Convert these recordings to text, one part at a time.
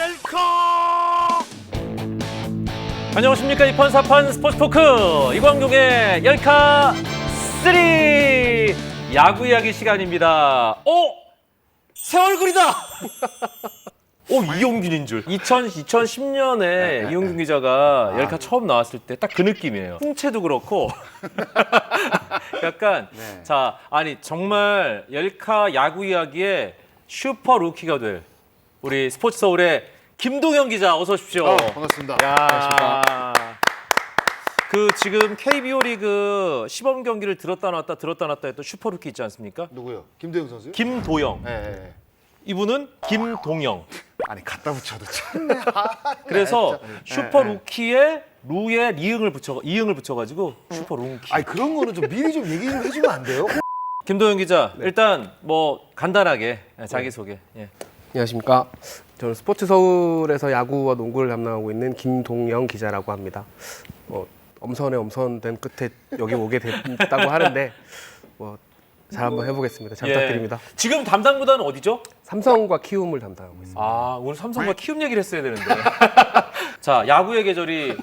열카. 안녕하십니까. 2판 4판 스포츠 토크 이광용의 열카 3 야구 이야기 시간입니다. 새 얼굴이다. 이용균인 줄. 2010년에 이용균 기자가 열카 처음 나왔을 때 딱 그 느낌이에요. 풍채도 그렇고 약간 자, 아니 정말 열카 야구 이야기에 슈퍼 루키가 될 우리 스포츠 서울의 김동현 기자 어서 오십시오. 반갑습니다. 야. 그 지금 KBO 리그 시범 경기를 들었다 놨다 했던 슈퍼 루키 있지 않습니까? 누구요? 김도영 선수요? 김도영. 네. 이분은 김동영. 아니 갖다 붙여도 참네. 그래서 슈퍼 루키에 루에 이응을 붙여가지고 슈퍼 루키. 아니 그런 거는 좀 미리 좀 얘기 좀 해주면 안 돼요? 김도영 기자, 일단 뭐 간단하게 자기 소개. 예. 안녕하십니까. 저는 스포츠 서울에서 야구와 농구를 담당하고 있는 김동영 기자라고 합니다. 엄선에 엄선된 끝에 여기 오게 됐다고 하는데 잘 한번 해보겠습니다. 잘 부탁드립니다. 지금 담당 구단은 어디죠? 삼성과 키움을 담당하고 있습니다. 오늘 삼성과 키움 얘기를 했어야 되는데. 자, 야구의 계절이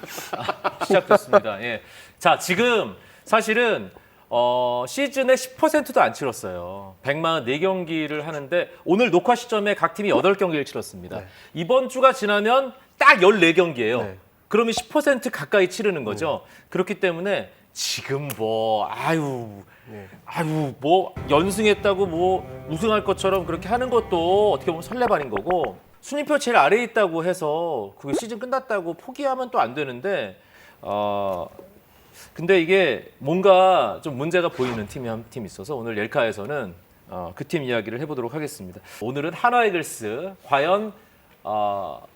시작됐습니다. 예. 자, 지금 사실은 시즌의 10%도 안 치렀어요. 144경기를 하는데 오늘 녹화 시점에 각 팀이 8경기를 치렀습니다. 네. 이번 주가 지나면 딱 14경기예요. 네. 그러면 10% 가까이 치르는 거죠. 그렇기 때문에 지금 연승했다고 우승할 것처럼 그렇게 하는 것도 어떻게 보면 설레발인 거고, 순위표 제일 아래에 있다고 해서 그게 시즌 끝났다고 포기하면 또 안 되는데, 근데 이게 뭔가 좀 문제가 보이는 팀이 한 팀 있어서 오늘 열카에서는 그 팀 이야기를 해보도록 하겠습니다. 오늘은 한화이글스 과연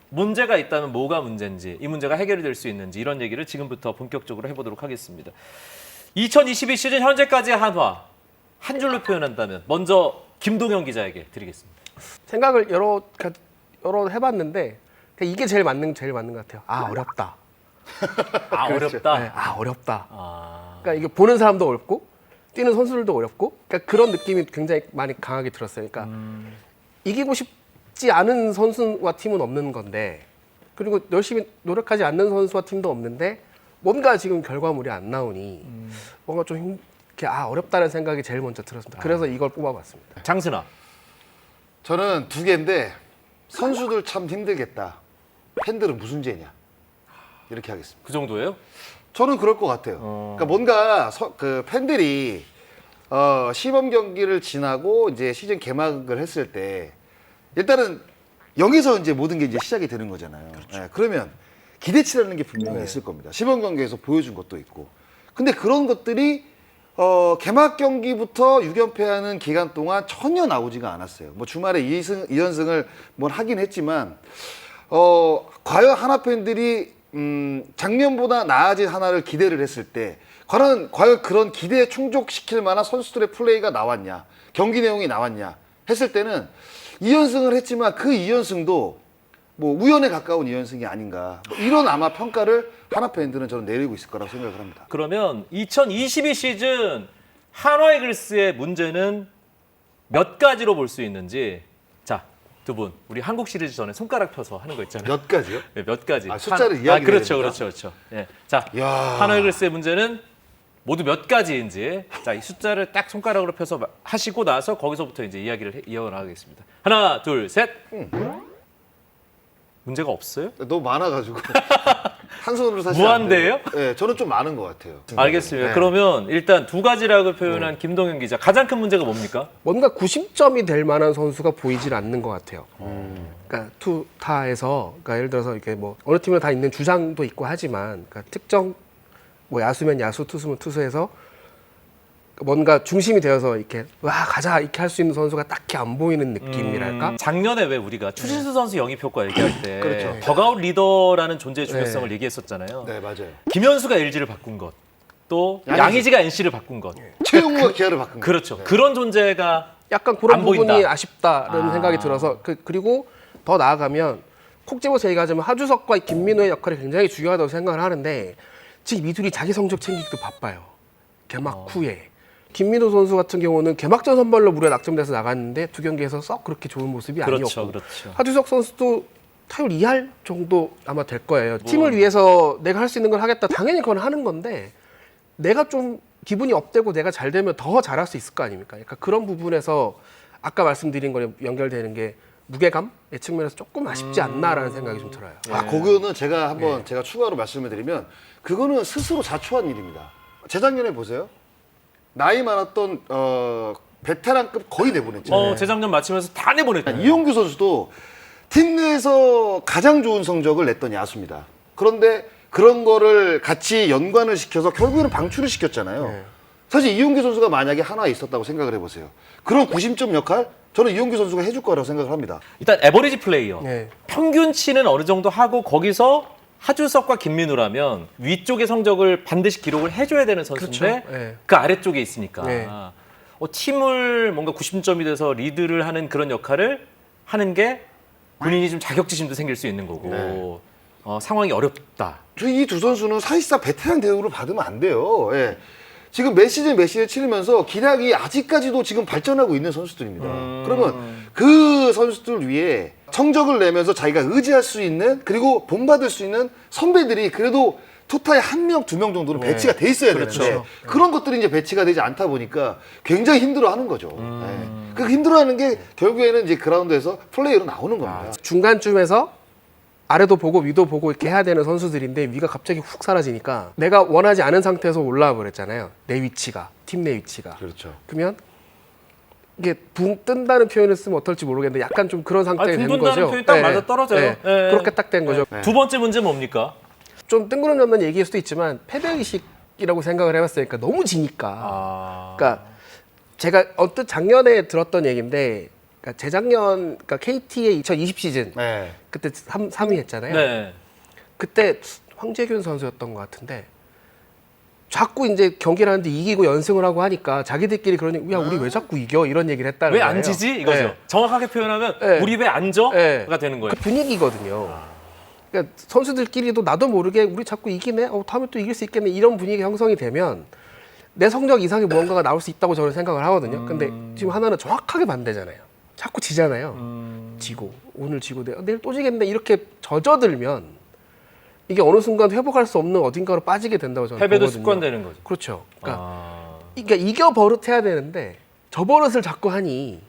문제가 있다면 뭐가 문제인지, 이 문제가 해결이 될 수 있는지 이런 얘기를 지금부터 본격적으로 해보도록 하겠습니다. 2022 시즌 현재까지의 한화 한 줄로 표현한다면 먼저 김동현 기자에게 드리겠습니다. 생각을 여러 해봤는데 이게 제일 맞는 것 같아요. 어렵다. 어렵다. 네, 어렵다. 그러니까 이게 보는 사람도 어렵고 뛰는 선수들도 어렵고, 그러니까 그런 느낌이 굉장히 많이 강하게 들었어요. 그러니까 이기고 싶지 않은 선수와 팀은 없는 건데, 그리고 열심히 노력하지 않는 선수와 팀도 없는데 뭔가 지금 결과물이 안 나오니 뭔가 좀 어렵다는 생각이 제일 먼저 들었습니다. 그래서 이걸 뽑아봤습니다. 장순아. 저는 두 개인데 선수들 참 힘들겠다. 팬들은 무슨 죄냐. 이렇게 하겠습니다. 그 정도예요? 저는 그럴 것 같아요. 그러니까 뭔가 그 팬들이 시범 경기를 지나고 이제 시즌 개막을 했을 때 일단은 여기서 이제 모든 게 이제 시작이 되는 거잖아요. 그렇죠. 네, 그러면 기대치라는 게 분명히 있을 겁니다. 시범 경기에서 보여준 것도 있고. 근데 그런 것들이 개막 경기부터 6연패하는 기간 동안 전혀 나오지가 않았어요. 뭐 주말에 2연승을 하긴 했지만 과연 하나 팬들이 작년보다 나아진 하나를 기대를 했을 때 과연 그런 기대에 충족시킬 만한 선수들의 플레이가 나왔냐, 경기 내용이 나왔냐 했을 때는 2연승을 했지만 그 2연승도 우연에 가까운 2연승이 아닌가, 이런 아마 평가를 하나 팬들은 저는 내리고 있을 거라고 생각을 합니다. 그러면 2022 시즌 한화이글스의 문제는 몇 가지로 볼 수 있는지, 자, 두 분, 우리 한국 시리즈 전에 손가락 펴서 하는 거 있잖아요. 몇 가지요? 네, 몇 가지. 숫자를 이야기해야 그렇죠. 예. 자, 야. 한화이글스의 문제는 모두 몇 가지인지, 자, 이 숫자를 딱 손가락으로 펴서 하시고 나서 거기서부터 이제 이야기를 이어나가겠습니다. 하나, 둘, 셋. 문제가 없어요? 너무 많아가지고 한 손으로 사실 무한대예요? 네, 저는 좀 많은 것 같아요. 알겠습니다. 네. 그러면 일단 두 가지라고 표현한 김동현 기자, 가장 큰 문제가 뭡니까? 뭔가 90점이 될 만한 선수가 보이질 않는 것 같아요. 그러니까 투타에서, 그러니까 예를 들어서 이렇게 어느 팀에 다 있는 주장도 있고 하지만, 그러니까 특정 야수면 야수, 투수면 투수에서 뭔가 중심이 되어서 이렇게 가자 이렇게 할 수 있는 선수가 딱히 안 보이는 느낌이랄까? 작년에 왜 우리가 추신수 선수 영입 효과 얘기할 때 그렇죠. 더가웃 리더라는 존재의 중요성을 얘기했었잖아요. 네, 맞아요. 김현수가 LG를 바꾼 것, 또 양의지가 NC를 바꾼 것. 최용우가 기아를 바꾼 거. 그렇죠. 그런 존재가 약간 그런 안 부분이 보인다. 아쉽다는 생각이 들어서 그리고 더 나아가면 콕 집어서 얘기하자면 하주석과 김민호의 역할이 굉장히 중요하다고 생각을 하는데 지금 이 둘이 자기 성적 챙기기도 바빠요. 개막 후에. 김민호 선수 같은 경우는 개막전 선발로 무려 낙점돼서 나갔는데 두 경기에서 썩 그렇게 좋은 모습이 아니었고, 그렇죠. 하주석 선수도 타율 2할 정도 아마 될 거예요. 팀을 위해서 내가 할 수 있는 걸 하겠다. 당연히 그건 하는 건데 내가 좀 기분이 업되고 내가 잘 되면 더 잘할 수 있을 거 아닙니까? 그러니까 그런 부분에서 아까 말씀드린 거에 연결되는 게 무게감의 측면에서 조금 아쉽지 않나라는 생각이 좀 들어요. 아, 그거는 제가 한번 제가 추가로 말씀을 드리면 그거는 스스로 자초한 일입니다. 재작년에 보세요. 나이 많았던 베테랑급 거의 내보냈잖아요. 재작년 마치면서 다 내보냈잖아요. 이용규 선수도 팀 내에서 가장 좋은 성적을 냈던 야수입니다. 그런데 그런 거를 같이 연관을 시켜서 결국에는 방출을 시켰잖아요. 사실 이용규 선수가 만약에 하나에 있었다고 생각을 해보세요. 그런 구심점 역할 저는 이용규 선수가 해줄 거라고 생각을 합니다. 일단 에버리지 플레이어. 네. 평균치는 어느 정도 하고 거기서 하주석과 김민우라면 위쪽의 성적을 반드시 기록을 해줘야 되는 선수인데 그렇죠. 네. 그 아래쪽에 있으니까 네. 팀을 뭔가 90점이 돼서 리드를 하는 그런 역할을 하는 게 본인이 좀 자격지심도 생길 수 있는 거고 네. 상황이 어렵다. 이 두 선수는 사실상 베테랑 대우를 받으면 안 돼요. 예. 지금 몇 시즌 치르면서 기량이 아직까지도 지금 발전하고 있는 선수들입니다. 그러면 그 선수들 위해 성적을 내면서 자기가 의지할 수 있는 그리고 본받을 수 있는 선배들이 그래도 토탈에 1명, 2명 정도는 배치가 돼 있어야 되는데 그런 것들이 이제 배치가 되지 않다 보니까 굉장히 힘들어하는 거죠. 예. 그 힘들어하는 게 결국에는 이제 그라운드에서 플레이로 나오는 겁니다. 중간쯤에서 아래도 보고 위도 보고 이렇게 해야 되는 선수들인데 위가 갑자기 훅 사라지니까 내가 원하지 않은 상태에서 올라와 버렸잖아요. 내 위치가, 팀 내 위치가. 그렇죠. 그러면 이게 붕 뜬다는 표현을 쓰면 어떨지 모르겠는데 약간 좀 그런 상태가 된 붕 거죠. 뜬다는 표현이 딱 맞아 떨어져요. 예. 그렇게 딱 된 거죠. 네. 두 번째 문제 뭡니까? 좀 뜬구름잡는 얘기일 수도 있지만 패배의식이라고 생각을 해봤으니까 너무 지니까. 그러니까 제가 언뜻 작년에 들었던 얘기인데 그러니까 재작년 그러니까 KT의 2020 시즌 네. 그때 3위 했잖아요. 네. 그때 황재균 선수였던 것 같은데 자꾸 이제 경기를 하는데 이기고 연승을 하고 하니까 자기들끼리 그러니 야 우리 왜 자꾸 이겨 이런 얘기를 했다는 왜 거예요. 안 지지? 이거죠. 네. 정확하게 표현하면 네. 우리 왜 안 져? 네. 가 되는 거예요. 그 분위기거든요. 그러니까 선수들끼리도 나도 모르게 우리 자꾸 이기네, 다음에 또 이길 수 있겠네 이런 분위기 형성이 되면 내 성적 이상의 무언가가 나올 수 있다고 저는 생각을 하거든요. 근데 지금 하나는 정확하게 반대잖아요. 자꾸 지잖아요. 지고 오늘 지고 내일 또 지겠네 이렇게 젖어들면 이게 어느 순간 회복할 수 없는 어딘가로 빠지게 된다고 저는 패배도 보거든요. 습관되는 거죠. 그렇죠. 그러니까 이겨 버릇해야 되는데 저 버릇을 자꾸 하니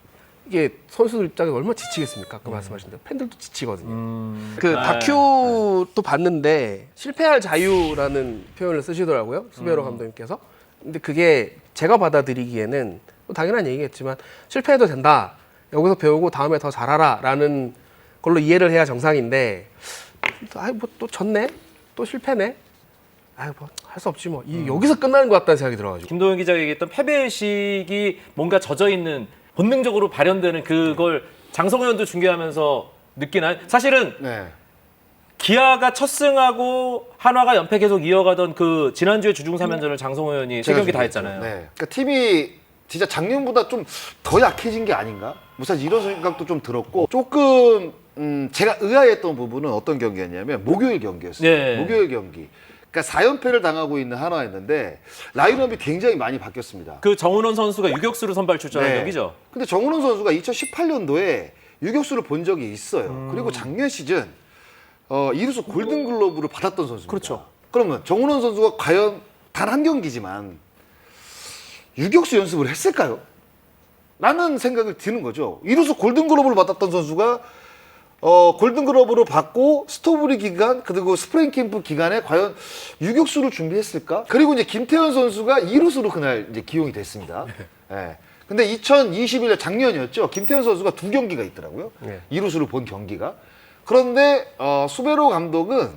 이게 선수들 입장에 얼마나 지치겠습니까? 아까 말씀하신 대로 팬들도 지치거든요. 그 다큐도 봤는데 실패할 자유라는 표현을 쓰시더라고요. 수베로 감독님께서. 근데 그게 제가 받아들이기에는 뭐 당연한 얘기겠지만 실패해도 된다. 여기서 배우고 다음에 더 잘하라라는 걸로 이해를 해야 정상인데 뭐 또 졌네? 또 실패네? 뭐 할 수 없지 뭐. 여기서 끝나는 것 같다는 생각이 들어가지고. 김도현 기자가 얘기했던 패배의식이 뭔가 젖어있는 본능적으로 발현되는 그걸 장성호 의원도 중계하면서 느끼나요? 사실은 네. 기아가 첫 승하고 한화가 연패 계속 이어가던 그 지난주에 주중 3연전을 장성호 의원이 세 경기 다 했잖아요. 네. 그러니까 팀이 진짜 작년보다 좀 더 약해진 게 아닌가? 뭐 사실 이런 생각도 좀 들었고 조금 제가 의아했던 부분은 어떤 경기였냐면 목요일 경기였어요. 네. 목요일 경기. 그러니까 4연패를 당하고 있는 한화였는데 라인업이 굉장히 많이 바뀌었습니다. 그 정은원 선수가 유격수로 선발 출전한 경기죠. 근데 정은원 선수가 2018년도에 유격수를 본 적이 있어요. 그리고 작년 시즌 이루수 골든글러브를 받았던 선수입니다. 그렇죠. 그러면 정은원 선수가 과연 단 한 경기지만 유격수 연습을 했을까요? 라는 생각이 드는 거죠. 이루수 골든글러브를 받았던 선수가 골든글러브를 받고 스토브리 기간 그리고 스프링 캠프 기간에 과연 유격수를 준비했을까? 그리고 이제 김태현 선수가 이루수로 그날 이제 기용이 됐습니다. 네. 근데 2021년 작년이었죠. 김태현 선수가 2경기가 있더라고요. 네. 이루수를 본 경기가. 그런데 수베로 감독은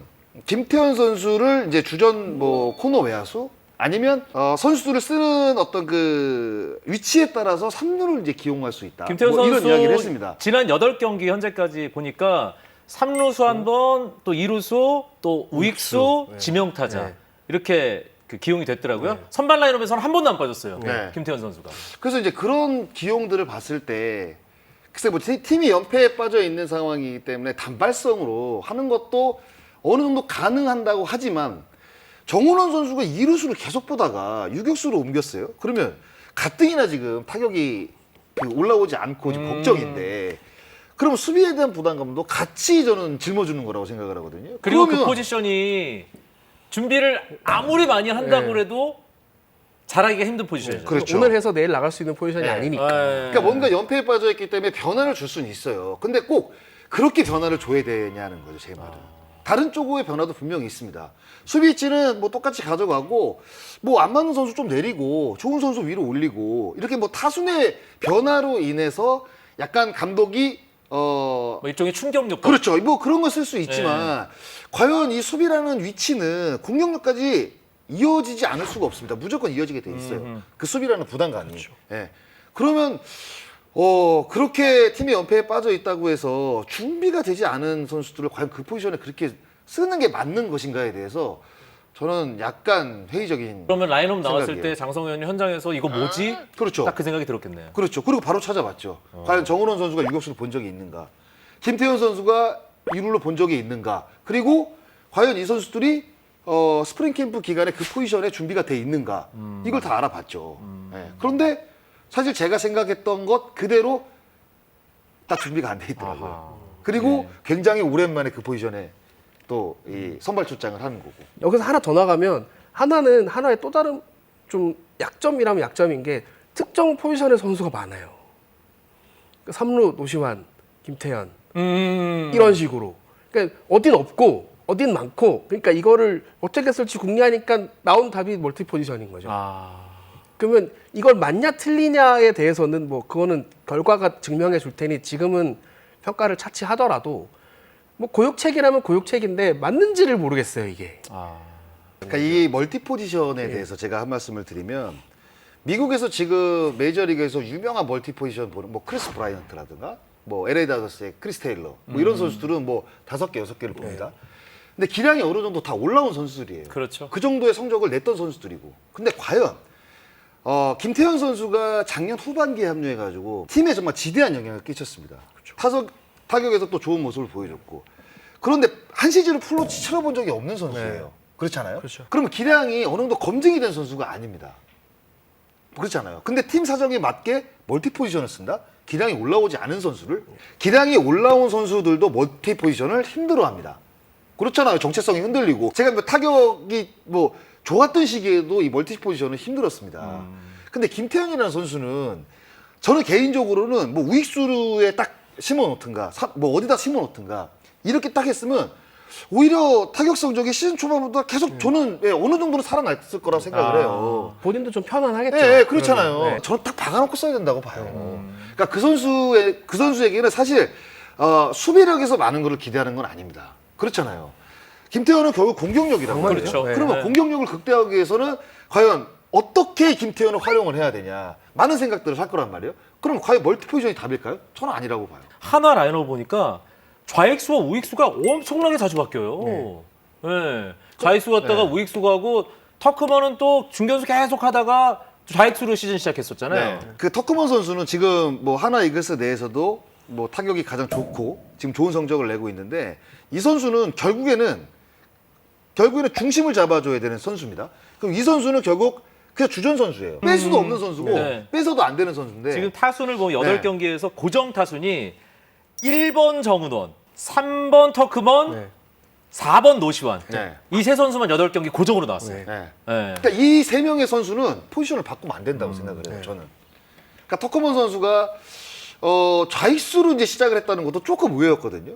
김태현 선수를 이제 주전 뭐 코너 외야수 아니면 선수들을 쓰는 어떤 그 위치에 따라서 3루를 이제 기용할 수 있다. 김태현 뭐 선수 이런 이야기를 했습니다. 지난 8경기 현재까지 보니까 3루수 한 번, 또 2루수, 또 우익수, 네. 지명타자 네. 이렇게 그 기용이 됐더라고요. 선발 라인업에서는 한 번도 안 빠졌어요. 네. 김태현 선수가. 그래서 이제 그런 기용들을 봤을 때 글쎄 뭐 팀이 연패에 빠져 있는 상황이기 때문에 단발성으로 하는 것도 어느 정도 가능한다고 하지만 정은원 선수가 2루수를 계속 보다가 유격수로 옮겼어요. 그러면 가뜩이나 지금 타격이 올라오지 않고 지금 걱정인데 그럼 수비에 대한 부담감도 같이 저는 짊어주는 거라고 생각을 하거든요. 그리고 그러면 그 포지션이 준비를 아무리 많이 한다고 해도 잘하기가 힘든 포지션이죠. 그렇죠. 오늘 해서 내일 나갈 수 있는 포지션이 네. 아니니까. 그러니까 뭔가 연패에 빠져있기 때문에 변화를 줄 수는 있어요. 근데 꼭 그렇게 변화를 줘야 되냐는 거죠, 제 말은. 다른 쪽의 변화도 분명히 있습니다. 수비 위치는 뭐 똑같이 가져가고 뭐 안 맞는 선수 좀 내리고 좋은 선수 위로 올리고 이렇게 뭐 타순의 변화로 인해서 약간 감독이 뭐 일종의 충격 효과. 그렇죠. 뭐 그런 거 쓸 수 있지만 과연 이 수비라는 위치는 공격력까지 이어지지 않을 수가 없습니다. 무조건 이어지게 돼 있어요. 그 수비라는 부담감이. 예. 그러면 그렇게 팀이 연패에 빠져 있다고 해서 준비가 되지 않은 선수들을 과연 그 포지션에 그렇게 쓰는 게 맞는 것인가에 대해서 저는 약간 회의적인. 그러면 라인업 나왔을 생각이에요. 때 장성호 의원이 현장에서 이거 뭐지? 그렇죠. 딱 그 생각이 들었겠네요. 그렇죠. 그리고 바로 찾아봤죠. 과연 정은원 선수가 유격수를 본 적이 있는가? 김태현 선수가 1루로 본 적이 있는가? 그리고 과연 이 선수들이 스프링 캠프 기간에 그 포지션에 준비가 돼 있는가? 이걸 다 알아봤죠. 예. 그런데 사실 제가 생각했던 것 그대로 딱 준비가 안 돼 있더라고요. 아하. 그리고 굉장히 오랜만에 그 포지션에 또 이 선발 출장을 하는 거고. 여기서 하나 더 나가면 하나는 하나의 또 다른 좀 약점이라면 약점인 게 특정 포지션의 선수가 많아요. 3루 노시환, 김태현 이런 식으로. 그러니까 어딘 없고 어딘 많고 그러니까 이거를 어떻게 쓸지 궁리하니까 나온 답이 멀티 포지션인 거죠. 그러면 이걸 맞냐 틀리냐에 대해서는 뭐 그거는 결과가 증명해 줄 테니 지금은 평가를 차치하더라도 뭐 고육책이라면 고육책인데 맞는지를 모르겠어요 이게. 그러니까 이 멀티 포지션에 대해서 제가 한 말씀을 드리면 미국에서 지금 메이저리그에서 유명한 멀티 포지션 보는 뭐 크리스 브라이언트라든가 뭐 LA 다저스의 크리스 테일러 뭐 이런 선수들은 뭐 5개, 6개를 봅니다. 근데 기량이 어느 정도 다 올라온 선수들이에요. 그렇죠. 그 정도의 성적을 냈던 선수들이고. 근데 과연 김태현 선수가 작년 후반기에 합류해가지고 팀에 정말 지대한 영향을 끼쳤습니다. 타격에서 또 좋은 모습을 보여줬고. 그런데 한 시즌을 풀로 치러본 적이 없는 선수예요. 그렇잖아요. 그렇죠. 그러면 기량이 어느 정도 검증이 된 선수가 아닙니다. 그렇잖아요. 근데 팀 사정에 맞게 멀티 포지션을 쓴다? 기량이 올라오지 않은 선수를? 기량이 올라온 선수들도 멀티 포지션을 힘들어합니다. 그렇잖아요. 정체성이 흔들리고. 제가 뭐 타격이 뭐 좋았던 시기에도 이 멀티 포지션은 힘들었습니다. 근데 김태현이라는 선수는 저는 개인적으로는 뭐 우익수에 딱 심어놓든가 뭐 어디다 심어놓든가 이렇게 딱 했으면 오히려 타격 성적이 시즌 초반보다 계속 저는 어느 정도는 살아났을 거라고 생각을 해요. 본인도 좀 편안하겠죠. 예, 그렇잖아요. 그러면. 네. 저는 딱 박아놓고 써야 된다고 봐요. 그러니까 그 선수에게는 사실 수비력에서 많은 걸 기대하는 건 아닙니다. 그렇잖아요. 김태현은 결국 공격력이라고 정말요? 하죠. 그렇죠. 그러면 네. 공격력을 극대화하기 위해서는 과연 어떻게 김태현을 활용을 해야 되냐 많은 생각들을 할 거란 말이에요. 그럼 과연 멀티 포지션이 답일까요? 저는 아니라고 봐요. 한화 라인업 보니까 좌익수와 우익수가 엄청나게 자주 바뀌어요. 네. 좌익수 갔다가 우익수 가고 터크먼은 또 중견수 계속 하다가 좌익수로 시즌 시작했었잖아요. 그 터크먼 선수는 지금 뭐 하나 이글스 내에서도 뭐 타격이 가장 좋고 지금 좋은 성적을 내고 있는데 이 선수는 결국에는 중심을 잡아줘야 되는 선수입니다. 그럼 이 선수는 결국 그냥 주전 선수예요. 뺄 수도 없는 선수고 네. 빼서도 안 되는 선수인데 지금 타순을 뭐 네. 8경기에서 고정 타순이 1번 정은원, 3번 터크먼, 네. 4번 노시환. 네. 이 세 선수만 8경기 고정으로 나왔어요. 네. 네. 네. 그러니까 이 세 명의 선수는 포지션을 바꾸면 안 된다고 생각을 해요. 저는. 그러니까 터커먼 선수가 좌익수로 이제 시작을 했다는 것도 조금 의외였거든요.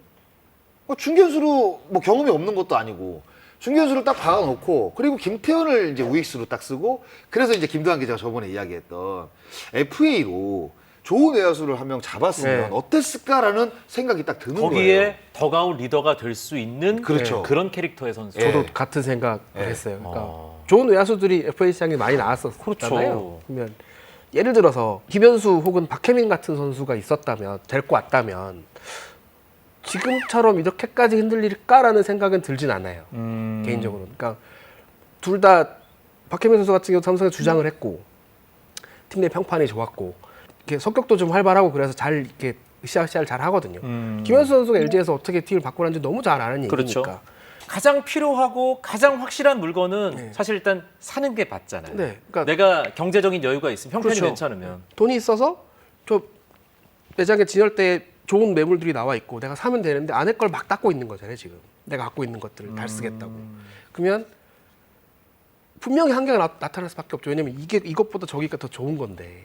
중견수로 뭐 경험이 없는 것도 아니고 중견수를 딱 박아놓고 그리고 김태현을 이제 우익수로 딱 쓰고 그래서 이제 김도환 기자가 저번에 이야기했던 FA로 좋은 외야수를 한 명 잡았으면 네. 어땠을까라는 생각이 딱 드는 거기에 거예요. 더가웃 리더가 될 수 있는 그렇죠. 그런 캐릭터의 선수. 예. 저도 같은 생각을 네. 했어요. 그러니까 좋은 외야수들이 FA 시장에 많이 나왔었잖아요. 그렇죠. 그러면 예를 들어서 김현수 혹은 박혜민 같은 선수가 있었다면 데리고 왔다면 지금처럼 이렇게까지 흔들릴까라는 생각은 들진 않아요. 개인적으로. 그러니까 둘 다 박혜민 선수 같은 경우 삼성에 주장을 했고 팀 내 평판이 좋았고 이렇게 성격도 좀 활발하고 그래서 잘 이렇게 으쌰으쌰를 잘 하거든요. 김현수 선수가 LG에서 어떻게 팀을 바꾸는지 너무 잘 아는 얘기니까. 그렇죠. 가장 필요하고 가장 확실한 물건은 사실 일단 사는 게 맞잖아요. 네, 그러니까 내가 경제적인 여유가 있으면 형편이 그렇죠. 괜찮으면 돈이 있어서 저 매장에 진열대에 좋은 매물들이 나와 있고 내가 사면 되는데 안에 걸 막 닦고 있는 거잖아요 지금. 내가 갖고 있는 것들을 다 쓰겠다고. 그러면 분명히 한계가 나타날 수밖에 없죠. 왜냐면 이게 이것보다 저기가 더 좋은 건데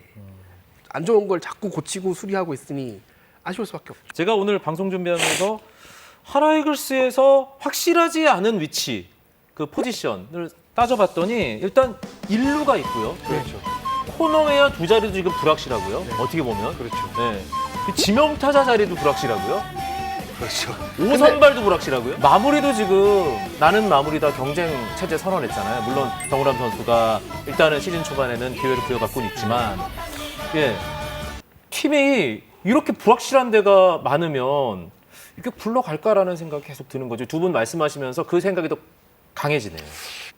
안 좋은 걸 자꾸 고치고 수리하고 있으니 아쉬울 수밖에 없죠. 제가 오늘 방송 준비하면서 하나이글스에서 확실하지 않은 위치, 그 포지션을 따져봤더니 일단 일루가 있고요. 그렇죠. 코너웨어 두 자리도 지금 불확실하고요. 어떻게 보면. 그렇죠. 네. 그 지명타자 자리도 불확실하고요. 그렇죠. 5선발도 불확실하고요. 마무리도 지금 나는 마무리다 경쟁 체제 선언했잖아요. 물론 정우람 선수가 일단은 시즌 초반에는 기회를 부여받고는 있지만 예. 팀이 이렇게 불확실한 데가 많으면 이게 굴러갈까라는 생각이 계속 드는 거죠. 두 분 말씀하시면서 그 생각이 더 강해지네요.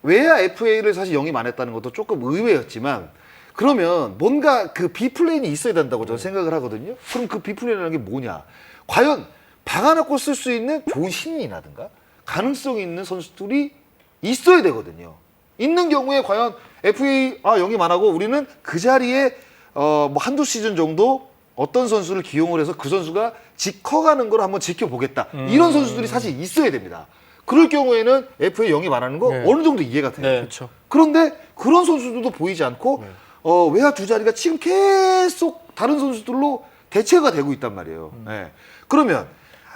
외야 FA를 사실 영입 안 했다는 것도 조금 의외였지만 그러면 뭔가 그 비플랜이 있어야 된다고 저는 생각을 하거든요. 그럼 그 비플랜이라는 게 뭐냐? 과연 박아놓고 쓸 수 있는 좋은 신인이라든가 가능성이 있는 선수들이 있어야 되거든요. 있는 경우에 과연 FA 영입 안 하고 우리는 그 자리에 뭐 한두 시즌 정도 어떤 선수를 기용을 해서 그 선수가 커가는 걸 한번 지켜보겠다. 이런 선수들이 사실 있어야 됩니다. 그럴 경우에는 FA 영입 안 하는 거 네. 어느 정도 이해가 돼요. 네. 그렇죠. 그런데 그런 선수들도 보이지 않고 외야 두 자리가 지금 계속 다른 선수들로 대체가 되고 있단 말이에요. 네. 그러면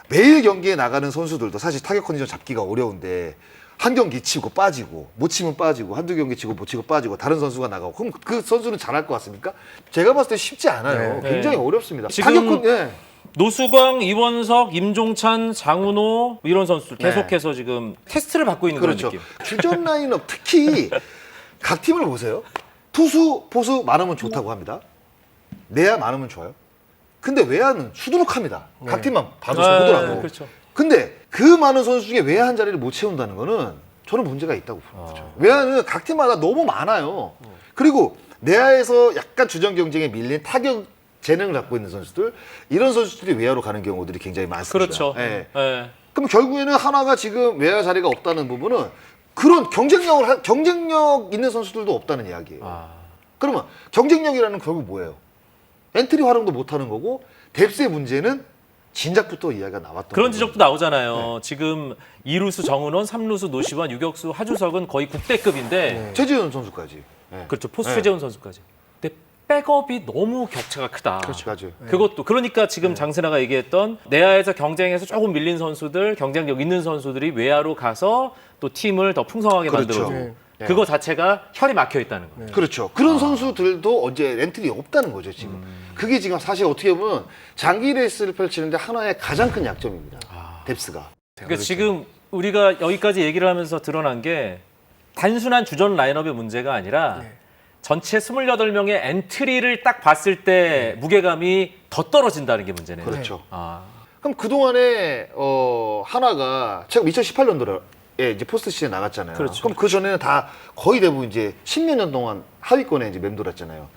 매일 경기에 나가는 선수들도 사실 타격 컨디션 잡기가 어려운데 한 경기 치고 빠지고 못 치면 빠지고 한두 경기 치고 못 치고 빠지고 다른 선수가 나가고 그럼 그 선수는 잘할 것 같습니까? 제가 봤을 때 쉽지 않아요. 네. 굉장히 어렵습니다. 지금 예. 노수광, 이원석, 임종찬, 장훈호 이런 선수들 계속해서 지금 테스트를 받고 있는 그렇죠. 그런 느낌. 주전 라인업 특히 각 팀을 보세요. 투수, 포수 많으면 좋다고 합니다. 내야 많으면 좋아요. 근데 외야는 수두룩합니다. 각 팀만 봐도 보더라고. 그렇죠. 근데 그 많은 선수 중에 외야 한 자리를 못 채운다는 거는 저는 문제가 있다고 보죠. 외야는 각 팀마다 너무 많아요. 그리고 내야에서 약간 주전 경쟁에 밀린 타격 재능을 갖고 있는 선수들 이런 선수들이 외야로 가는 경우들이 굉장히 많습니다. 그렇죠. 예. 예. 그럼 결국에는 하나가 지금 외야 자리가 없다는 부분은 그런 경쟁력 있는 선수들도 없다는 이야기예요. 그러면 경쟁력이라는 결국 뭐예요? 엔트리 활용도 못하는 거고 뎁스의 문제는 진작부터 이야기가 나왔던 그런 거고. 지적도 나오잖아요. 지금 2루수 정은원, 3루수 노시환, 유격수 하주석은 거의 국대급인데 최지훈 선수까지. 네. 그렇죠. 포수 네. 최재훈 선수까지. 근데 백업이 너무 격차가 크다. 그렇죠. 그것도 그러니까 지금 장세나가 얘기했던 내야에서 경쟁에서 조금 밀린 선수들, 경쟁력 있는 선수들이 외야로 가서 또 팀을 더 풍성하게 그렇죠. 만들어주고 네. 그거 자체가 혈이 막혀 있다는 거예요. 그렇죠. 그런 선수들도 언제 엔트리 없다는 거죠, 지금. 그게 지금 사실 어떻게 보면 장기 레이스를 펼치는데 하나의 가장 큰 약점입니다. 뎁스가. 그러니까 지금 우리가 여기까지 얘기를 하면서 드러난 게 단순한 주전 라인업의 문제가 아니라 전체 28명의 엔트리를 딱 봤을 때 무게감이 더 떨어진다는 게 문제네요. 그렇죠. 아. 그럼 그동안에 하나가 제가 2018년도에 이제 포스트 시즌에 나갔잖아요. 그렇죠. 그럼 그 전에는 다 거의 대부분 이제 10몇 년 동안 하위권에 이제 맴돌았잖아요.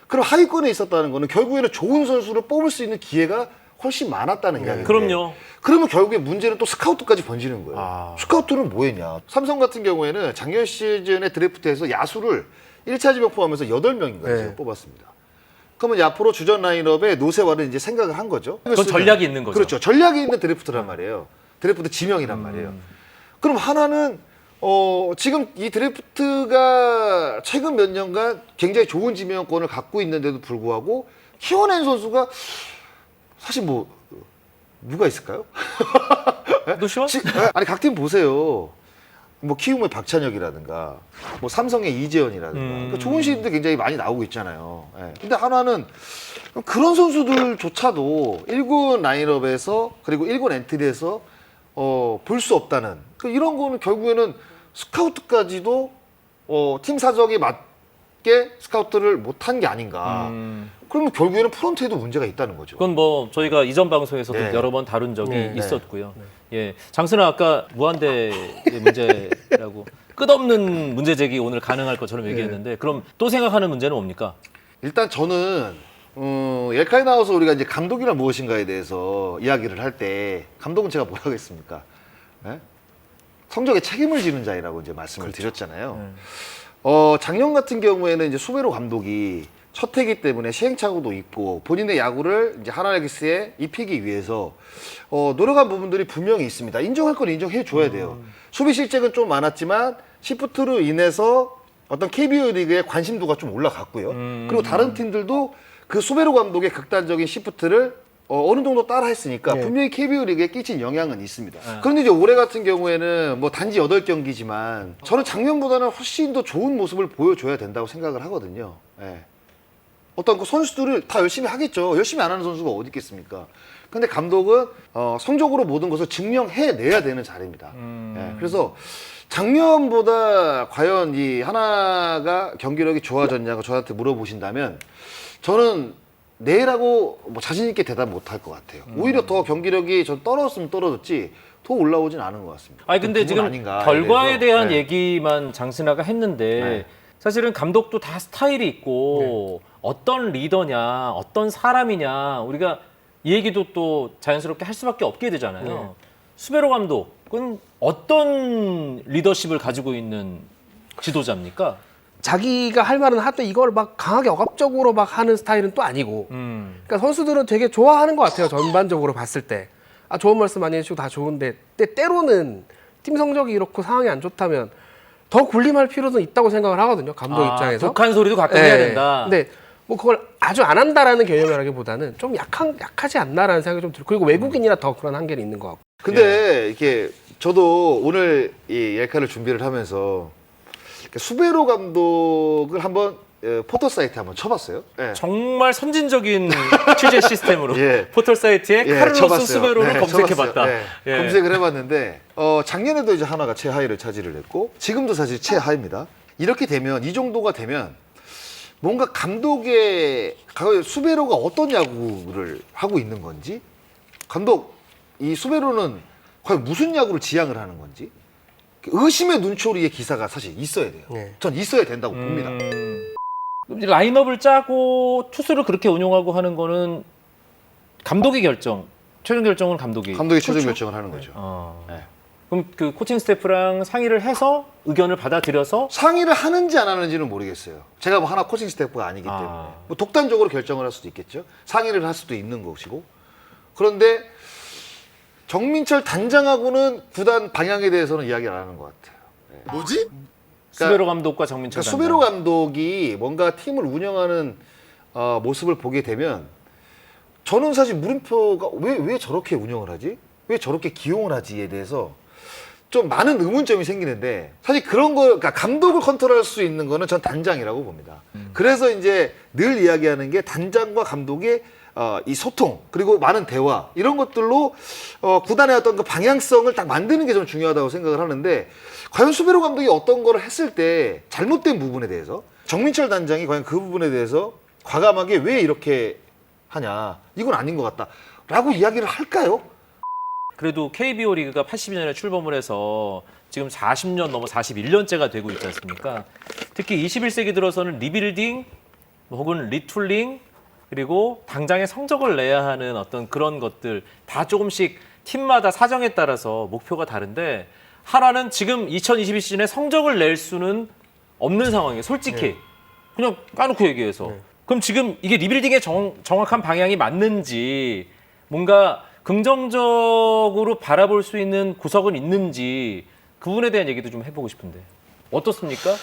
그럼 하위권에 있었다는 거는 결국에는 좋은 선수를 뽑을 수 있는 기회가 훨씬 많았다는 이야기인데. 그럼요. 그러면 결국에 문제는 또 스카우트까지 번지는 거예요. 스카우트는 뭐 했냐. 삼성 같은 경우에는 작년 시즌에 드래프트에서 야수를 1차 지명 포함해서 8명인가 뽑았습니다. 그러면 앞으로 주전 라인업에 노세화를 이제 생각을 한 거죠. 그건 전략이 있는 거죠. 그렇죠. 전략이 있는 드래프트란 말이에요. 드래프트 지명이란 말이에요. 그럼 하나는 지금 이 드래프트가 최근 몇 년간 굉장히 좋은 지명권을 갖고 있는데도 불구하고 키워낸 선수가 사실 뭐 누가 있을까요? 노시환? 아니 각 팀 보세요. 뭐 키움의 박찬혁이라든가 뭐 삼성의 이재현이라든가 그러니까 좋은 시즌도 굉장히 많이 나오고 있잖아요. 예. 근데 하나는 그런 선수들조차도 1군 라인업에서 그리고 1군 엔트리에서 볼 수 없다는 이런 거는 결국에는 스카우트까지도 팀 사정에 맞게 스카우트를 못한 게 아닌가. 그러면 결국에는 프론트에도 문제가 있다는 거죠. 그건 뭐 저희가 이전 방송에서도 네. 여러 번 다룬 적이 네. 있었고요. 예, 장순아 아까 무한대의 문제라고 끝없는 문제 제기 오늘 가능할 것처럼 얘기했는데 그럼 또 생각하는 문제는 뭡니까? 일단 저는 엘카에 나와서 우리가 이제 감독이란 무엇인가에 대해서 이야기를 할 때 감독은 제가 뭐라고 했습니까? 네? 성적에 책임을 지는 자이라고 이제 말씀을 드렸잖아요. 작년 같은 경우에는 이제 수베로 감독이 첫 해기 때문에 시행착오도 있고 본인의 야구를 이제 하나이글스에 입히기 위해서 노력한 부분들이 분명히 있습니다. 인정할 건 인정해 줘야 돼요. 수비 실책은 좀 많았지만 시프트로 인해서 어떤 KBO 리그의 관심도가 좀 올라갔고요. 그리고 다른 팀들도 그 수베로 감독의 극단적인 시프트를 어느 정도 따라 했으니까 네. 분명히 KBO 리그에 끼친 영향은 있습니다. 그런데 이제 올해 같은 경우에는 뭐 단지 8경기지만 저는 작년보다는 훨씬 더 좋은 모습을 보여줘야 된다고 생각을 하거든요. 예. 어떤 그 선수들을 다 열심히 하겠죠. 열심히 안 하는 선수가 어디 있겠습니까? 근데 감독은 성적으로 모든 것을 증명해내야 되는 자리입니다. 예. 그래서 작년보다 과연 이 하나가 경기력이 좋아졌냐고 저한테 물어보신다면 저는 내라고 뭐 자신 있게 대답 못할 것 같아요. 오히려 더 경기력이 좀 떨어졌으면 떨어졌지 더 올라오진 않은 것 같습니다. 아니 근데 그건 지금 아닌가, 결과에 이래서. 대한 네. 얘기만 장신아가 했는데 네. 사실은 감독도 다 스타일이 있고 어떤 리더냐, 어떤 사람이냐 우리가 이 얘기도 또 자연스럽게 할 수밖에 없게 되잖아요. 수베로 감독은 어떤 리더십을 가지고 있는 지도자입니까? 자기가 할 말은 하되 이걸 막 강하게 억압적으로 막 하는 스타일은 또 아니고 그러니까 선수들은 되게 좋아하는 것 같아요. 전반적으로 봤을 때. 아, 좋은 말씀 많이 해주고 다 좋은데 때로는 팀 성적이 이렇고 상황이 안 좋다면 더 군림할 필요는 있다고 생각을 하거든요. 감독 입장에서. 독한 소리도 가끔 해야 된다. 근데 뭐 그걸 아주 안 한다라는 개념이라기보다는 좀 약하지 않나라는 생각이 좀 들고 그리고 외국인이라 더 그런 한계는 있는 것 같고. 근데 이렇게 저도 오늘 이 옐카를 준비를 하면서 수베로 감독을 한번 포털 사이트에 한번 쳐봤어요. 예. 정말 선진적인 취재 시스템으로 예. 포털 사이트에 예, 카를로스 쳐봤어요. 수베로를 네, 검색해봤다. 쳐봤어요. 예. 예. 검색을 해봤는데 작년에도 이제 하나가 최하위를 차지를 했고 지금도 사실 최하위입니다. 이렇게 되면 이 정도가 되면 뭔가 감독의 수베로가 어떤 야구를 하고 있는 건지 감독 이 수베로는 과연 무슨 야구를 지향을 하는 건지 의심의 눈초리의 기사가 사실 있어야 돼요. 네. 전 있어야 된다고 봅니다. 그럼 이제 라인업을 짜고 투수를 그렇게 운용하고 하는 거는 감독의 결정, 최종 결정은 감독이. 감독이 최종 그렇죠? 결정을 하는 거죠. 어. 네. 그럼 그 코칭 스태프랑 상의를 해서 의견을 받아들여서 상의를 하는지 안 하는지는 모르겠어요. 제가 뭐 하나 코칭 스태프가 아니기 때문에 뭐 독단적으로 결정을 할 수도 있겠죠. 상의를 할 수도 있는 것이고. 그런데 정민철 단장하고는 구단 방향에 대해서는 이야기를 안 하는 것 같아요. 뭐지? 수베로 감독과 정민철 그러니까 단장. 수베로 감독이 뭔가 팀을 운영하는 모습을 보게 되면 저는 사실 물음표가 왜 저렇게 운영을 하지? 왜 저렇게 기용을 하지에 대해서 좀 많은 의문점이 생기는데 사실 그런 거 그러니까 감독을 컨트롤할 수 있는 거는 전 단장이라고 봅니다. 그래서 이제 늘 이야기하는 게 단장과 감독의 이 소통 그리고 많은 대화 이런 것들로 구단의 어떤 그 방향성을 딱 만드는 게 좀 중요하다고 생각을 하는데 과연 수베로 감독이 어떤 걸 했을 때 잘못된 부분에 대해서 정민철 단장이 과연 그 부분에 대해서 과감하게 왜 이렇게 하냐 이건 아닌 것 같다라고 이야기를 할까요? 그래도 KBO 리그가 82년에 출범을 해서 지금 40년 넘어 41년째가 되고 있지 않습니까? 특히 21세기 들어서는 리빌딩 혹은 리툴링 그리고 당장의 성적을 내야 하는 어떤 그런 것들 다 조금씩 팀마다 사정에 따라서 목표가 다른데 하나는 지금 2022 시즌에 성적을 낼 수는 없는 상황이에요. 솔직히 그냥 까놓고 얘기해서 그럼 지금 이게 리빌딩의 정확한 방향이 맞는지 뭔가 긍정적으로 바라볼 수 있는 구석은 있는지 그 부분에 대한 얘기도 좀 해보고 싶은데 어떻습니까?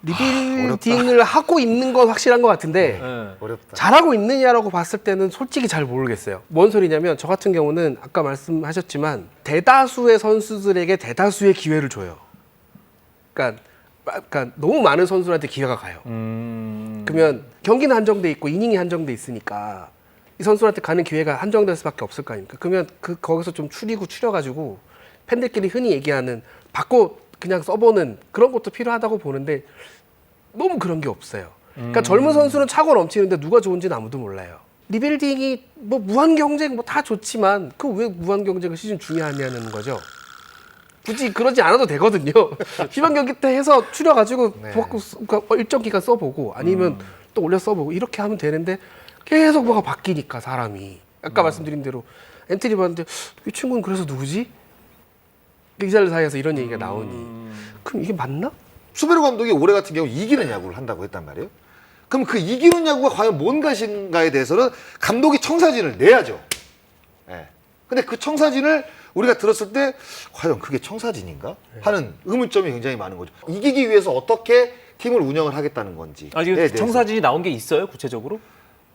리빌딩을 하고 있는 건 확실한 것 같은데 네. 어렵다. 잘하고 있느냐라고 봤을 때는 솔직히 잘 모르겠어요. 뭔 소리냐면 저 같은 경우는 아까 말씀하셨지만 대다수의 선수들에게 대다수의 기회를 줘요. 그러니까 너무 많은 선수들한테 기회가 가요. 그러면 경기는 한정돼 있고 이닝이 한정돼 있으니까 이 선수한테 가는 기회가 한정될 수밖에 없을 거 아닙니까? 그러면 거기서 좀 추려가지고 팬들끼리 흔히 얘기하는 바꿔 그냥 써보는 그런 것도 필요하다고 보는데 너무 그런 게 없어요. 그러니까 젊은 선수는 차고 넘치는데 누가 좋은지는 아무도 몰라요. 리빌딩이 뭐 무한 경쟁 뭐 다 좋지만 그 왜 무한 경쟁을 시즌 중에 하냐는 거죠. 굳이 그러지 않아도 되거든요. 희망 경기 때 해서 추려가지고 그러니까 일정 기간 써보고 아니면 또 올려 써보고 이렇게 하면 되는데 계속 뭐가 바뀌니까 사람이 아까 말씀드린 대로 엔트리 봤는데 이 친구는 그래서 누구지? 기자들 사이에서 이런 얘기가 나오니 그럼 이게 맞나? 수베로 감독이 올해 같은 경우 이기는 야구를 한다고 했단 말이에요. 그럼 그 이기는 야구가 과연 뭔가인가에 대해서는 감독이 청사진을 내야죠. 예. 근데 그 청사진을 우리가 들었을 때 과연 그게 청사진인가 하는 의문점이 굉장히 많은 거죠. 이기기 위해서 어떻게 팀을 운영을 하겠다는 건지. 아, 지금 청사진이 나온 게 있어요, 구체적으로?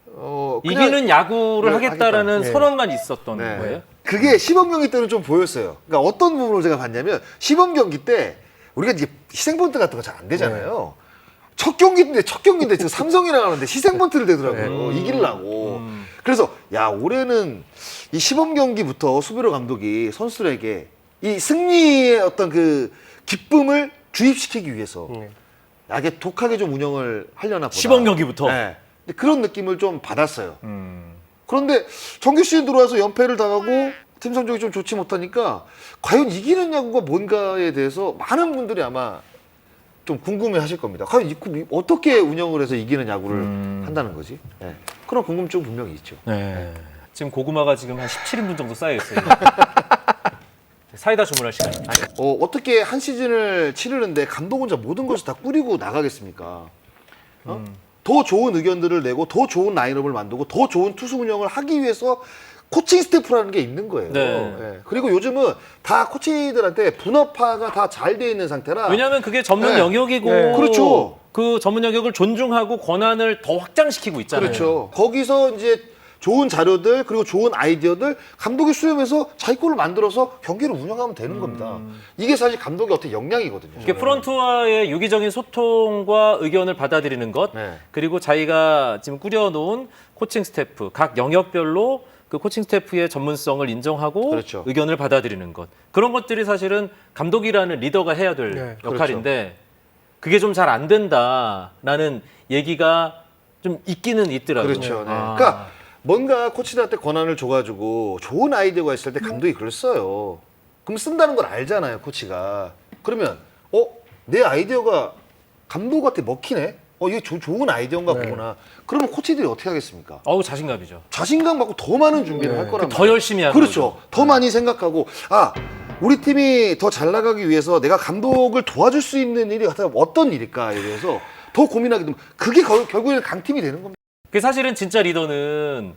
그냥 이기는 야구를 네, 하겠다라는 하겠다. 선언만 있었던 네. 거예요? 그게 시범 경기 때는 좀 보였어요. 그러니까 어떤 부분을 제가 봤냐면 시범 경기 때 우리가 이제 희생번트 같은 거 잘 안 되잖아요. 첫 경기인데 지금 삼성이랑 하는데 희생번트를 대더라고요. 이기려고. 그래서 야 올해는 이 시범 경기부터 수비로 감독이 선수들에게 이 승리의 어떤 그 기쁨을 주입시키기 위해서 약에 독하게 좀 운영을 하려나 보다. 시범 경기부터? 네. 근데 그런 느낌을 좀 받았어요. 그런데 정규 시즌 들어와서 연패를 당하고 팀 성적이 좀 좋지 못하니까 과연 이기는 야구가 뭔가에 대해서 많은 분들이 아마 좀 궁금해 하실 겁니다. 과연 어떻게 운영을 해서 이기는 야구를 한다는 거지? 네. 그런 궁금증 분명히 있죠. 네. 지금 고구마가 지금 한 17인분 정도 쌓여있어요. 사이다 주문할 시간입니다. 어떻게 한 시즌을 치르는데 감독 혼자 모든 것을 다 꾸리고 나가겠습니까? 더 좋은 의견들을 내고 더 좋은 라인업을 만들고 더 좋은 투수 운영을 하기 위해서 코칭 스태프라는 게 있는 거예요. 네. 예. 그리고 요즘은 다 코치들한테 분업화가 다 잘 돼 있는 상태라. 왜냐하면 그게 전문 네. 영역이고 네. 그렇죠. 그 전문 영역을 존중하고 권한을 더 확장시키고 있잖아요. 그렇죠. 거기서 이제 좋은 자료들 그리고 좋은 아이디어들 감독이 수렴해서 자기 걸로 만들어서 경기를 운영하면 되는 겁니다. 이게 사실 감독의 어떤 역량이거든요. 이게 프런트와의 유기적인 소통과 의견을 받아들이는 것, 네. 그리고 자기가 지금 꾸려놓은 코칭 스태프, 각 영역별로 그 코칭 스태프의 전문성을 인정하고 그렇죠. 의견을 받아들이는 것. 그런 것들이 사실은 감독이라는 리더가 해야 될 네, 역할인데 그게 좀 잘 안 된다라는 얘기가 좀 있기는 있더라고요. 그렇죠. 네. 아. 그러니까 뭔가 코치들한테 권한을 줘가지고 좋은 아이디어가 있을 때 감독이 그걸 써요. 그럼 쓴다는 걸 알잖아요, 코치가. 그러면 내 아이디어가 감독한테 먹히네? 이게 좋은 아이디어인가 네. 보구나. 그러면 코치들이 어떻게 하겠습니까? 어우, 자신감이죠. 자신감 갖고 더 많은 준비를 할 거란 더 말이에요. 열심히 하는 그렇죠. 거죠. 더 많이 생각하고 우리 팀이 더 잘 나가기 위해서 내가 감독을 도와줄 수 있는 일이 어떤 일일까에 대해서 더 고민하게 되면 그게 결국에는 강팀이 되는 겁니다. 그 사실은 진짜 리더는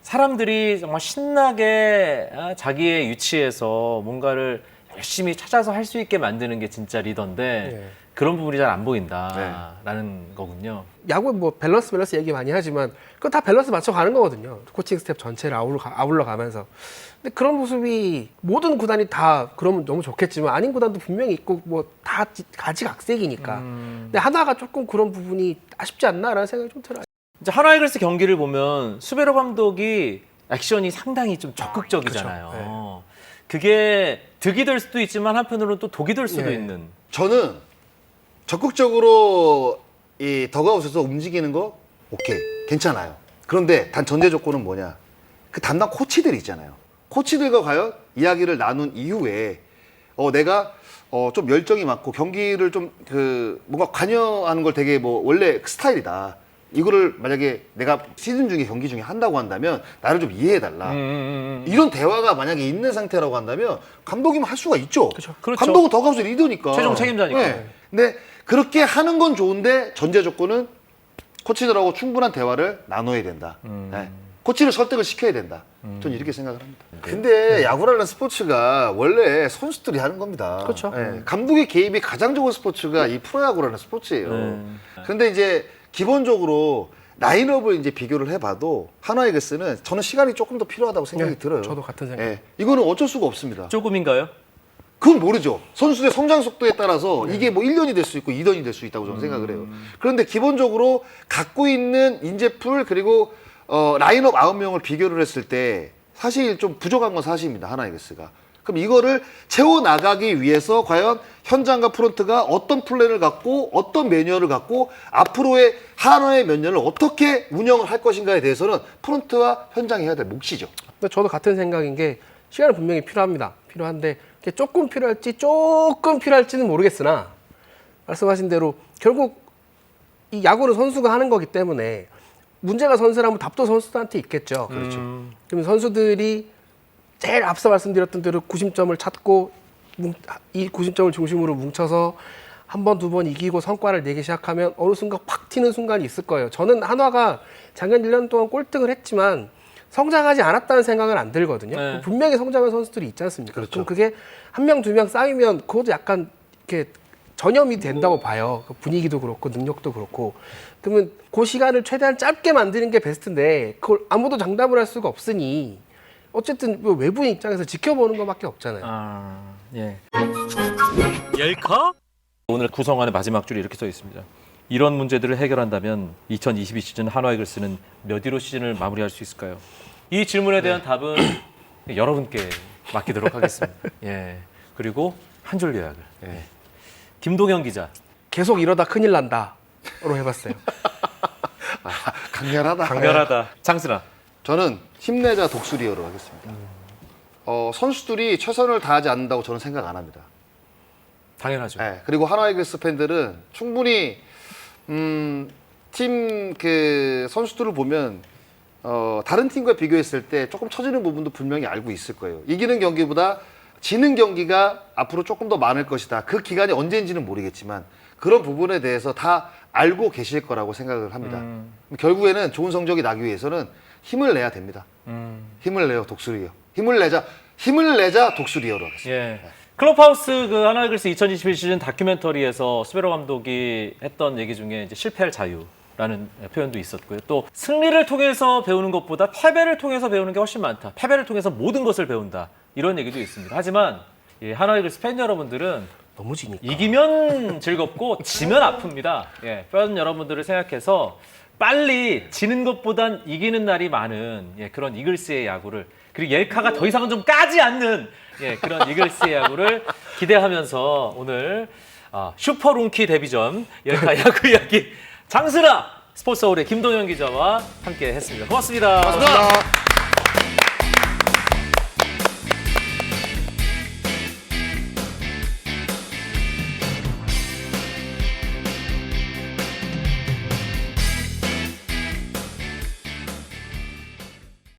사람들이 정말 신나게 자기의 위치에서 뭔가를 열심히 찾아서 할 수 있게 만드는 게 진짜 리더인데 네. 그런 부분이 잘 안 보인다라는 거군요. 야구 뭐 밸런스 얘기 많이 하지만 그거 다 밸런스 맞춰 가는 거거든요. 코칭 스텝 전체를 아울러 가면서. 근데 그런 모습이 모든 구단이 다 그러면 너무 좋겠지만 아닌 구단도 분명히 있고 뭐 다 가지각색이니까. 근데 하나가 조금 그런 부분이 아쉽지 않나라는 생각이 좀 들어요. 이제 하나이글스 경기를 보면 수베로 감독이 액션이 상당히 좀 적극적이잖아요. 그렇죠. 그게 득이 될 수도 있지만 한편으로는 또 독이 될 수도 네. 있는. 저는 적극적으로 이 덕아웃에서 움직이는 거 오케이 괜찮아요. 그런데 단 전제 조건은 뭐냐? 그 담당 코치들이 있잖아요. 코치들과 과연 이야기를 나눈 이후에 내가 좀 열정이 많고 경기를 좀 뭔가 관여하는 걸 되게 뭐 원래 그 스타일이다. 이거를 만약에 내가 시즌 중에 경기 중에 한다고 한다면 나를 좀 이해해달라. 이런 대화가 만약에 있는 상태라고 한다면 감독이면 할 수가 있죠. 그렇죠. 감독은 덕아웃 리더니까. 최종 책임자니까. 네. 근데 그렇게 하는 건 좋은데 전제 조건은 코치들하고 충분한 대화를 나눠야 된다. 네. 코치를 설득을 시켜야 된다. 저는 이렇게 생각을 합니다. 근데 야구라는 스포츠가 원래 선수들이 하는 겁니다. 그렇죠. 네. 감독의 개입이 가장 적은 스포츠가 이 프로야구라는 스포츠예요. 근데 이제 기본적으로 라인업을 이제 비교를 해봐도 하나이글스는 저는 시간이 조금 더 필요하다고 생각이 네, 들어요. 저도 같은 생각. 네. 이거는 어쩔 수가 없습니다. 조금인가요? 그건 모르죠. 선수의 성장 속도에 따라서 이게 뭐 1년이 될 수 있고 2년이 될 수 있다고 저는 생각을 해요. 그런데 기본적으로 갖고 있는 인재풀 그리고 라인업 9명을 비교를 했을 때 사실 좀 부족한 건 사실입니다. 하나이글스가. 그럼 이거를 채워나가기 위해서 과연 현장과 프론트가 어떤 플랜을 갖고 어떤 매뉴얼을 갖고 앞으로의 한화의 몇 년을 어떻게 운영을 할 것인가에 대해서는 프론트와 현장이 해야 될 몫이죠. 근데 저도 같은 생각인 게 시간은 분명히 필요합니다. 필요한데 그게 조금 필요할지는 모르겠으나 말씀하신 대로 결국 이 야구는 선수가 하는 거기 때문에 문제가 선수라면 답도 선수들한테 있겠죠. 그렇죠. 그러면 선수들이 제일 앞서 말씀드렸던 대로 구심점을 찾고 이 구심점을 중심으로 뭉쳐서 한 번, 두 번 이기고 성과를 내기 시작하면 어느 순간 팍 튀는 순간이 있을 거예요. 저는 한화가 작년 1년 동안 꼴등을 했지만 성장하지 않았다는 생각은 안 들거든요. 네. 분명히 성장한 선수들이 있지 않습니까? 그렇죠. 그럼 그게 한 명, 두 명 쌓이면 그것도 약간 이렇게 전염이 된다고 봐요. 그 분위기도 그렇고 능력도 그렇고. 그러면 그 시간을 최대한 짧게 만드는 게 베스트인데 그걸 아무도 장담을 할 수가 없으니 어쨌든 뭐 외부인 입장에서 지켜보는 것밖에 없잖아요. 아, 예. 열카? 오늘 구성안의 마지막 줄이 이렇게 써 있습니다. 이런 문제들을 해결한다면 2022 시즌 한화이글스는 몇 위로 시즌을 마무리할 수 있을까요? 이 질문에 대한 답은 여러분께 맡기도록 하겠습니다. 예. 그리고 한 줄 요약을. 예. 김동현 기자. 계속 이러다 큰일 난다로 해봤어요. 강렬하다. 강렬하다. 장순아. 저는 힘내자 독수리어로 하겠습니다. 선수들이 최선을 다하지 않는다고 저는 생각 안 합니다. 당연하죠. 네, 그리고 한화이글스 팬들은 충분히 팀 그 선수들을 보면 다른 팀과 비교했을 때 조금 처지는 부분도 분명히 알고 있을 거예요. 이기는 경기보다 지는 경기가 앞으로 조금 더 많을 것이다. 그 기간이 언제인지는 모르겠지만 그런 부분에 대해서 다 알고 계실 거라고 생각을 합니다. 결국에는 좋은 성적이 나기 위해서는 힘을 내야 됩니다. 힘을 내요 독수리요. 힘을 내자 독수리요로 하겠습니다. 예. 클럽하우스 그 한화이글스 2021 시즌 다큐멘터리에서 스베로 감독이 했던 얘기 중에 이제 실패할 자유라는 표현도 있었고요. 또 승리를 통해서 배우는 것보다 패배를 통해서 배우는 게 훨씬 많다. 패배를 통해서 모든 것을 배운다. 이런 얘기도 있습니다. 하지만 이 한화이글스 팬 여러분들은 너무 지니까. 이기면 즐겁고 지면 아픕니다. 예, 팬 여러분들을 생각해서 빨리 지는 것보단 이기는 날이 많은 그런 이글스의 야구를 그리고 옐카가 더 이상은 좀 까지 않는 그런 이글스의 야구를 기대하면서 오늘 슈퍼룬키 데뷔전 옐카 야구 이야기 장스라 스포츠서울의 김동현 기자와 함께 했습니다. 고맙습니다. 고맙습니다.